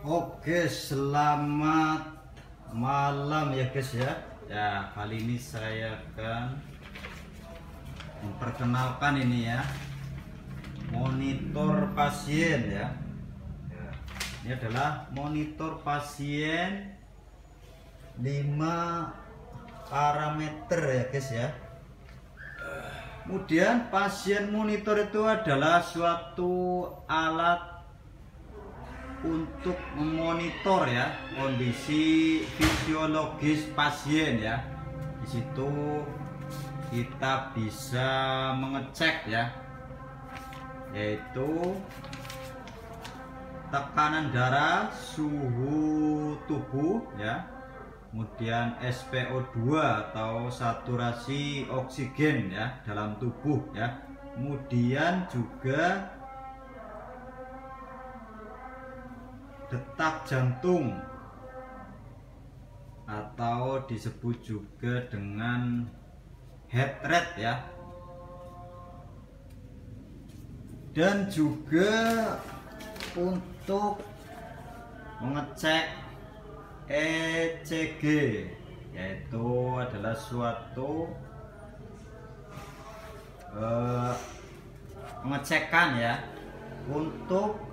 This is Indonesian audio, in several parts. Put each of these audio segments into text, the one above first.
Oke, selamat malam ya guys ya. Ya, kali ini saya akan memperkenalkan ini ya, monitor pasien ya. Ini adalah monitor pasien 5 parameter ya guys ya. Kemudian pasien monitor itu adalah suatu alat untuk memonitor ya kondisi fisiologis pasien ya. Di situ kita bisa mengecek ya, yaitu tekanan darah, suhu tubuh ya, kemudian SpO2 atau saturasi oksigen ya dalam tubuh ya, kemudian juga detak jantung atau disebut juga dengan heart rate ya, dan juga untuk mengecek ECG, yaitu adalah suatu pengecekan ya untuk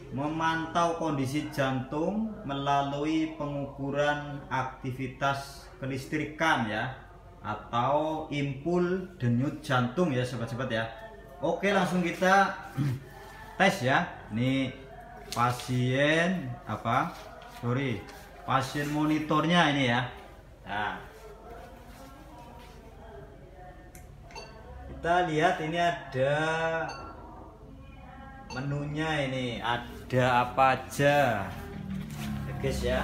memantau kondisi jantung melalui pengukuran aktivitas kelistrikan ya, atau impul denyut jantung ya sobat-sobat ya. Oke, langsung kita tes ya. Ini pasien pasien monitornya ini ya. Nah, kita lihat ini ada menunya, ini ada apa aja ya guys ya.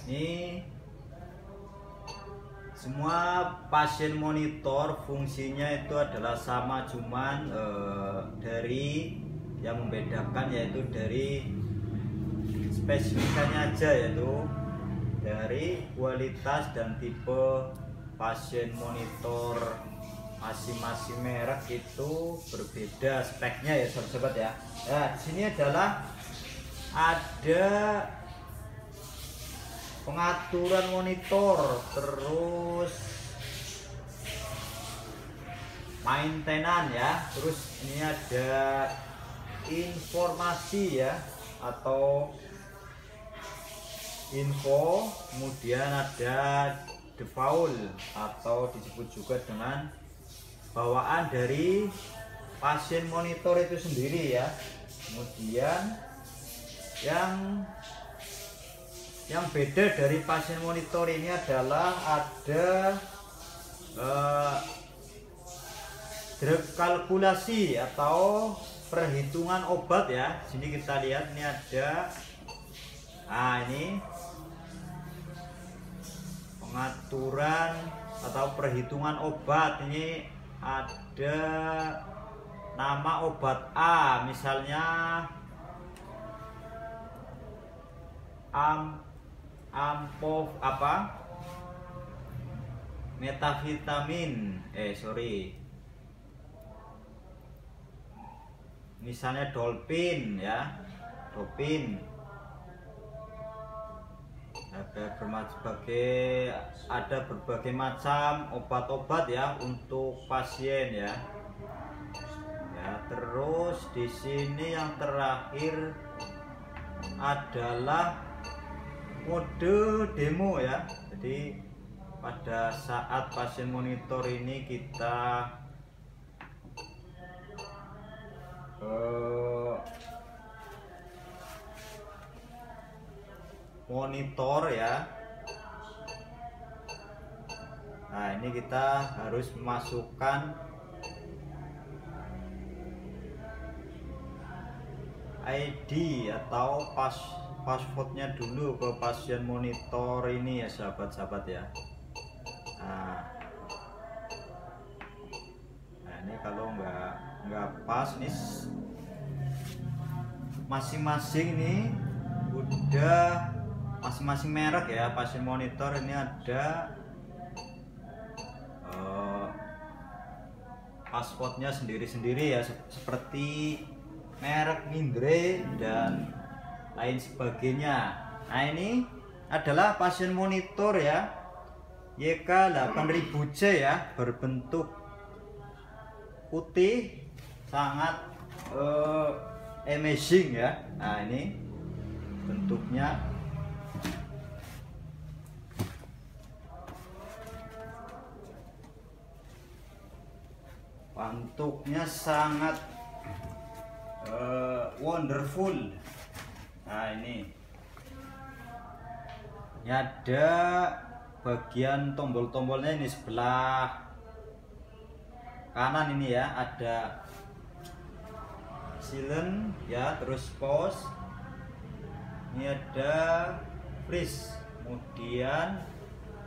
Ini semua pasien monitor fungsinya itu adalah sama, cuman dari yang membedakan yaitu dari spesifikasinya aja, yaitu dari kualitas dan tipe pasien monitor. Masing-masing merek itu berbeda speknya ya sobat-sobat ya. Nah, di sini adalah ada pengaturan monitor, terus maintenance ya, terus ini ada informasi ya atau info, kemudian ada default atau disebut juga dengan bawaan dari pasien monitor itu sendiri ya. Kemudian yang beda dari pasien monitor ini adalah ada kalkulasi atau perhitungan obat ya. Sini kita lihat ini ada, ini pengaturan atau perhitungan obat. Ini ada nama obat A, misalnya metavitamin, misalnya Dolpin ya, ada berbagai macam obat-obat ya untuk pasien ya. Terus di sini yang terakhir adalah mode demo ya. Jadi pada saat pasien monitor ini kita monitor ya. Nah, ini kita harus memasukkan ID atau passwordnya dulu ke pasien monitor ini ya sahabat-sahabat ya. Nah, ini kalau nggak pas nih, masing-masing nih udah masing-masing merek ya pasien monitor ini ada passwordnya sendiri-sendiri ya, seperti merek Mindre dan lain sebagainya. Nah, ini adalah pasien monitor ya, YK8000C ya, berbentuk putih, sangat amazing ya. Nah, ini bentuknya. Bentuknya sangat wonderful. Nah, ini ada bagian tombol-tombolnya, ini sebelah kanan ini ya, ada silent ya, terus pause, ini ada freeze, kemudian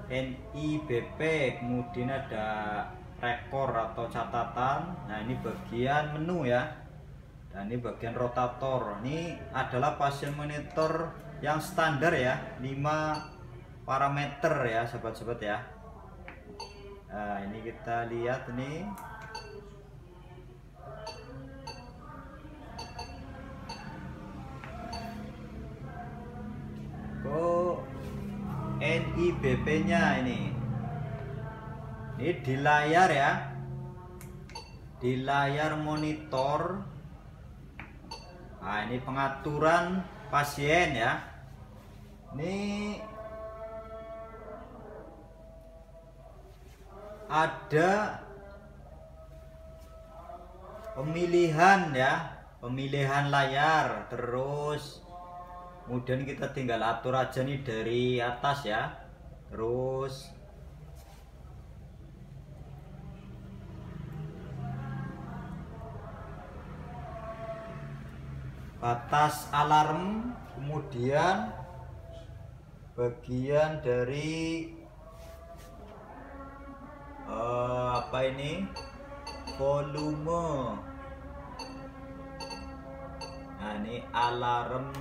NIBP, kemudian ada rekor atau catatan. Nah, ini bagian menu ya, dan ini bagian rotator. Ini adalah pasien monitor yang standar ya, 5 parameter ya sobat-sobat ya. Nah, ini kita lihat ini. Oh, NIBP nya ini di layar ya, di layar monitor. Nah, ini pengaturan pasien ya. Ini ada pemilihan ya, pemilihan layar, terus kemudian kita tinggal atur aja nih dari atas ya. Terus batas alarm, kemudian bagian dari apa ini, volume. Nah, ini alarm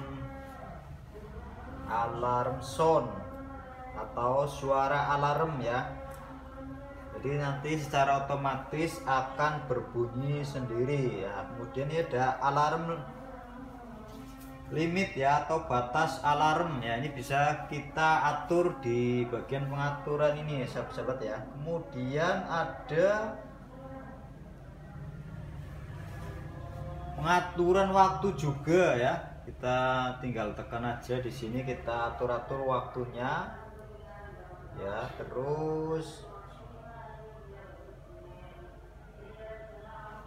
sound atau suara alarm ya. Jadi nanti secara otomatis akan berbunyi sendiri ya. Kemudian ini ada alarm limit ya, atau batas alarm ya. Ini bisa kita atur di bagian pengaturan ini sahabat-sahabat ya. Kemudian ada pengaturan waktu juga ya. Kita tinggal tekan aja di sini, kita atur-atur waktunya ya. Terus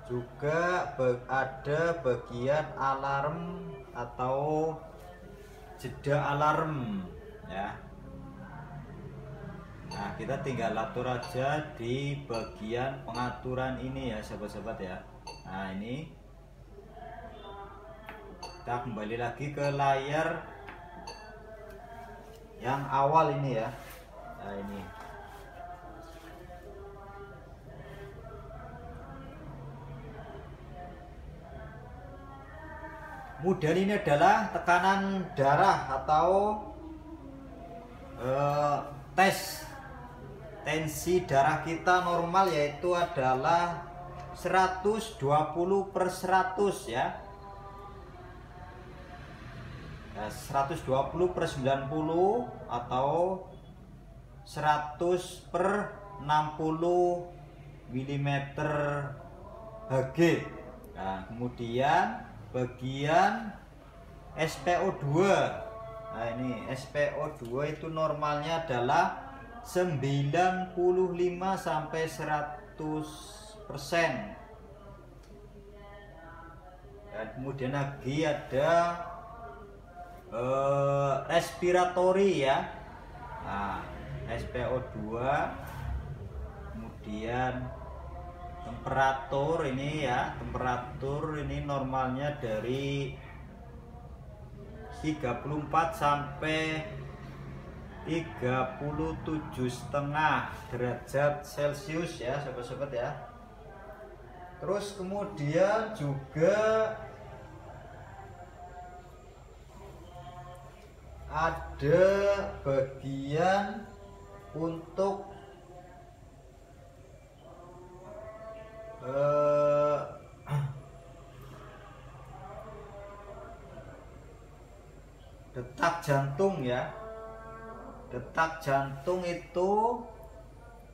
juga ada bagian alarm atau jeda alarm ya. Nah, kita tinggal atur aja di bagian pengaturan ini ya sahabat-sahabat ya. Nah, ini kita kembali lagi ke layar yang awal ini ya. Nah, ini kemudian ini adalah tekanan darah atau tes tensi darah kita normal, yaitu adalah 120/100 ya. 120/90 atau 100/60 mm Hg. Nah, kemudian bagian SpO2. Nah, ini SpO2 itu normalnya adalah 95 sampai 100%. Dan kemudian lagi ada respiratory ya. Nah, SpO2, kemudian temperatur ini ya, temperatur ini normalnya dari 34 sampai 37,5 derajat Celcius ya sobat-sobat ya. Terus kemudian juga ada bagian untuk eh, detak jantung ya. Detak jantung itu,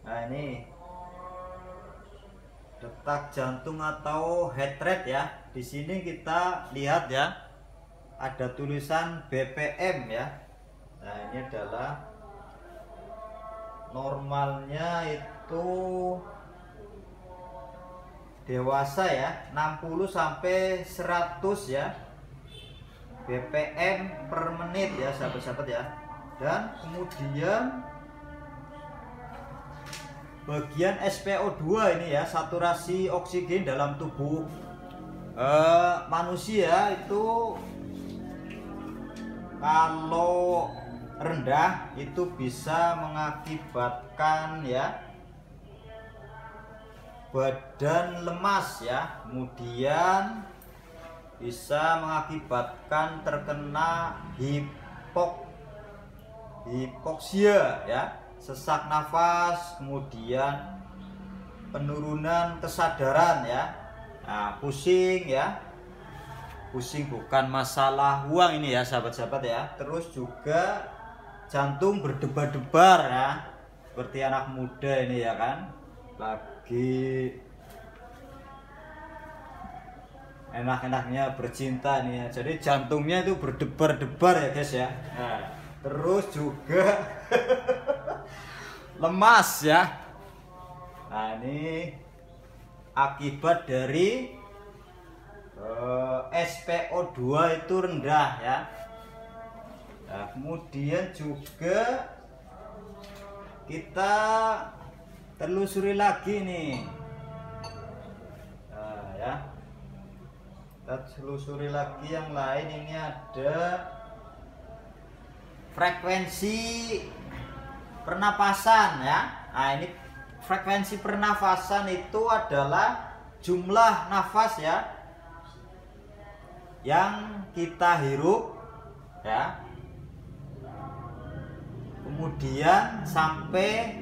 nah ini detak jantung atau heart rate ya. Di sini kita lihat ya, ada tulisan BPM ya. Nah ini adalah normalnya itu dewasa ya, 60 sampai 100 ya BPM per menit ya sahabat-sahabat ya. Dan kemudian bagian SpO2 ini ya, saturasi oksigen dalam tubuh manusia itu kalau rendah itu bisa mengakibatkan ya badan lemas ya, kemudian bisa mengakibatkan terkena hipoksia ya, sesak nafas, kemudian penurunan kesadaran ya. Nah, pusing ya, pusing bukan masalah uang ini ya sahabat-sahabat ya. Terus juga jantung berdebar-debar ya, seperti anak muda ini ya kan, lagi enak-enaknya bercinta nih ya. Jadi jantungnya itu berdebar-debar ya guys ya. Nah, terus juga lemas ya. Nah ini akibat dari SpO2 itu rendah ya. Nah, kemudian juga kita telusuri lagi nih. Nah, ya. Kita telusuri lagi yang lain, ini ada frekuensi pernapasan ya. Nah, ini frekuensi pernafasan itu adalah jumlah nafas ya yang kita hirup ya, kemudian sampai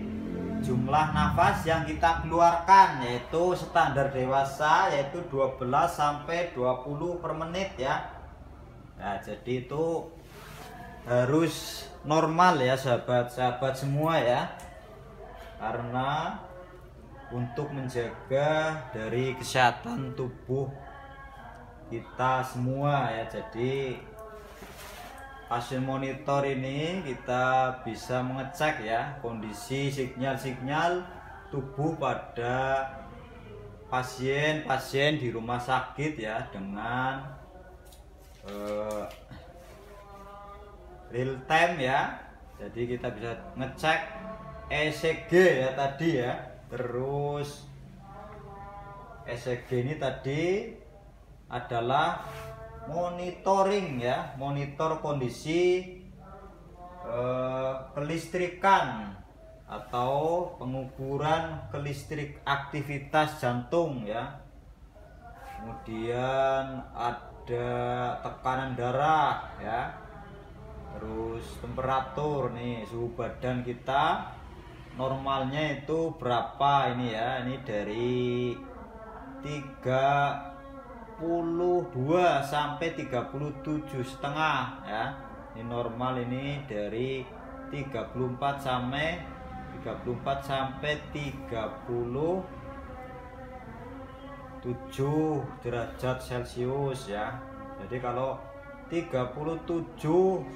jumlah nafas yang kita keluarkan, yaitu standar dewasa yaitu 12 sampai 20 per menit ya. Nah, jadi itu harus normal ya sahabat-sahabat semua ya, karena untuk menjaga dari kesehatan tubuh kita semua ya. Jadi pasien monitor ini kita bisa mengecek ya kondisi sinyal-sinyal tubuh pada pasien-pasien di rumah sakit ya, dengan real time ya. Jadi kita bisa ngecek ECG ya tadi ya. Terus ECG ini tadi adalah monitoring ya, monitor kondisi kelistrikan atau pengukuran kelistrik aktivitas jantung ya. Kemudian ada tekanan darah ya, terus temperatur nih, suhu badan kita normalnya itu berapa ini ya. Ini dari 32 sampai 37,5 ya. Ini normal, ini dari 34 sampai 37 derajat Celcius ya. Jadi kalau 37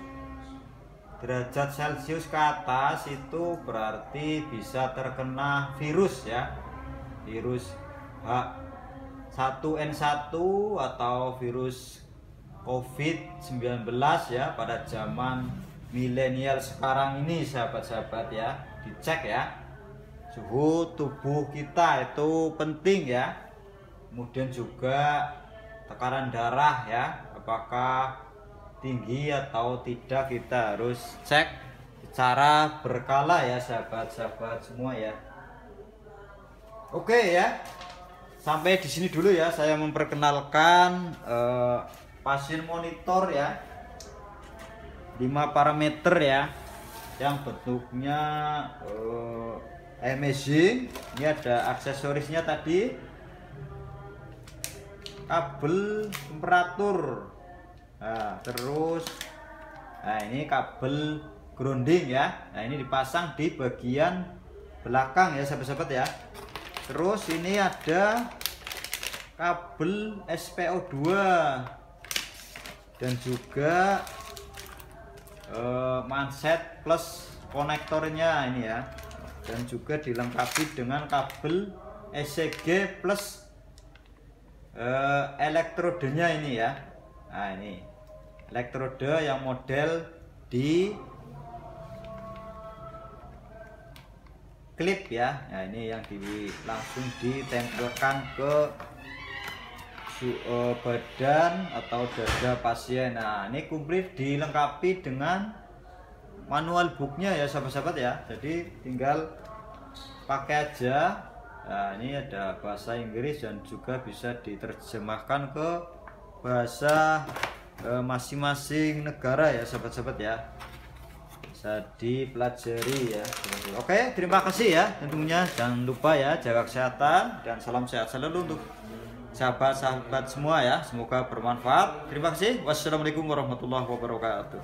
derajat Celcius ke atas itu berarti bisa terkena virus ya, virus H1N1 atau virus COVID-19 ya, pada zaman milenial sekarang ini sahabat-sahabat ya. Dicek ya suhu tubuh kita, itu penting ya. Kemudian juga tekanan darah ya, apakah tinggi atau tidak, kita harus cek secara berkala ya sahabat-sahabat semua ya. Oke ya, sampai di sini dulu ya saya memperkenalkan pasien monitor ya, 5 parameter ya, yang bentuknya amazing. Ini ada aksesorisnya tadi, kabel temperatur. Nah, terus ini kabel grounding ya. Nah, ini dipasang di bagian belakang ya sahabat-sahabat ya. Terus ini ada kabel SPO2 dan juga manset plus konektornya ini ya, dan juga dilengkapi dengan kabel ECG plus elektrodenya ini ya. Nah, ini elektroda yang model di klip ya. Nah, ini yang langsung ditempelkan ke badan atau dada pasien. Nah, ini komplit dilengkapi dengan manual booknya ya sahabat-sahabat ya. Jadi tinggal pakai aja. Nah, ini ada bahasa Inggris dan juga bisa diterjemahkan ke bahasa masing-masing negara ya sahabat-sahabat ya. Bisa dipelajari ya. Oke, terima kasih ya. Tentunya jangan lupa ya, jaga kesehatan dan salam sehat selalu untuk sahabat-sahabat semua ya. Semoga bermanfaat. Terima kasih. Wassalamualaikum warahmatullahi wabarakatuh.